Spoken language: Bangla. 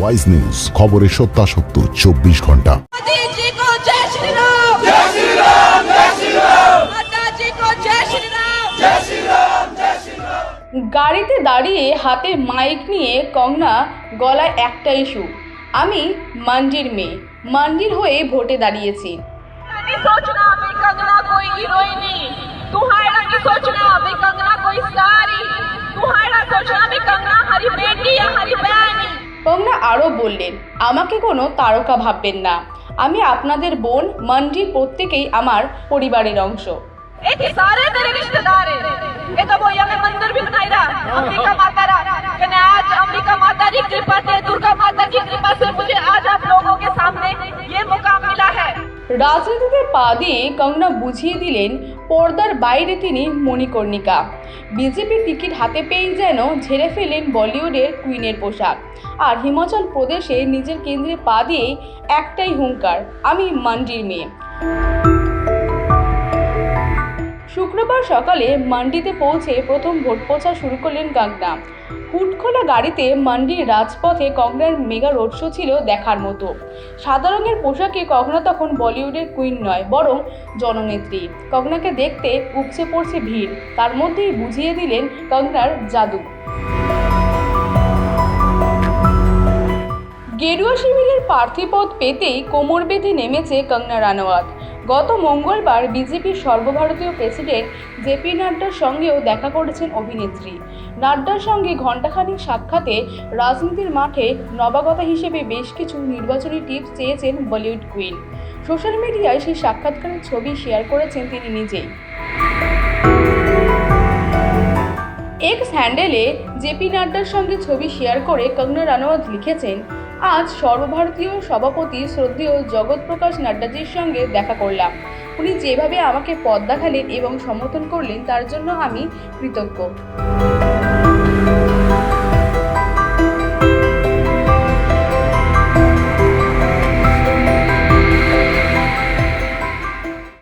ওয়াইজ নিউজ, খবরের সত্যাসত্য 24 ঘন্টা। গাড়িতে দাঁড়িয়ে হাতে মাইক নিয়ে কঙ্গনা গলায় একটাই সুর, আমি মান্ডির মেয়ে, মান্ডির হয়ে ভোটে দাঁড়িয়েছি। কঙ্গনা আরও বললেন, আমাকে কোনো তারকা ভাববেন না, আমি আপনাদের বোন, মান্ডির প্রত্যেকেই আমার পরিবারের অংশ। सारे मेरे रिश्तेदार हैं। ये तो वो हमें मंदिर भी बनाई रहा, अंबिका माता रहा। कहने आज अंबिका माता की कृपा से, दुर्गा माता की कृपा से मुझे आज आप लोगों के सामने ये मुकाम मिला है। রাজনীতিতে পা দিয়ে কঙ্গনা বুঝিয়ে দিলেন পর্দার বাইরে তিনি মণিকর্ণিকা। বিজেপির টিকিট হাতে পেয়েই যেন ঝেড়ে ফেলেন বলিউডের কুইনের পোশাক। আর হিমাচল প্রদেশে নিজের কেন্দ্রে পা দিয়ে একটাই হুঙ্কার, আমি মান্ডির মেয়ে। শুক্রবার সকালে মান্ডিতে পৌঁছে প্রথম ভোট প্রচার শুরু করলেন কঙ্গনা। হুটখোলা গাড়িতে মান্ডির রাজপথে কঙ্গনার মেগা রোড শো ছিল দেখার মতো। সাদা রঙের পোশাকে কঙ্গনা তখন বলিউডের কুইন নয়, বরং জননেত্রী। কঙ্গনাকে দেখতে উপচে পড়ছে ভিড়, তার মধ্যেই বুঝিয়ে দিলেন কঙ্গনার জাদু। গেরুয়া শিবিরের প্রার্থী পদ পেতেই কোমর বেঁধে নেমেছে কঙ্গনা রানাওয়াত। গত মঙ্গলবার বিজেপির সর্বভারতীয় প্রেসিডেন্ট জেপি নাড্ডার সঙ্গেও দেখা করেছেন অভিনেত্রী। নাড্ডার সঙ্গে ঘণ্টাখানিক সাক্ষাতে রাজনীতির মাঠে নবাগতা হিসেবে বেশ কিছু নির্বাচনী টিপস চেয়েছেন বলিউড কুইন। সোশ্যাল মিডিয়ায় সেই সাক্ষাৎকারের ছবি শেয়ার করেছেন তিনি নিজেই। এক্স হ্যান্ডেলে জেপি নাড্ডার সঙ্গে ছবি শেয়ার করে কঙ্গনা রানাওয়াত লিখেছেন, আজ সর্বভারতীয় সভাপতি শ্রদ্ধেয় জগৎ প্রকাশ নাড্ডাজির সঙ্গে দেখা করলাম। উনি যেভাবে আমাকে পথ দেখালেন এবং সমর্থন করলেন তার জন্য আমি কৃতজ্ঞ।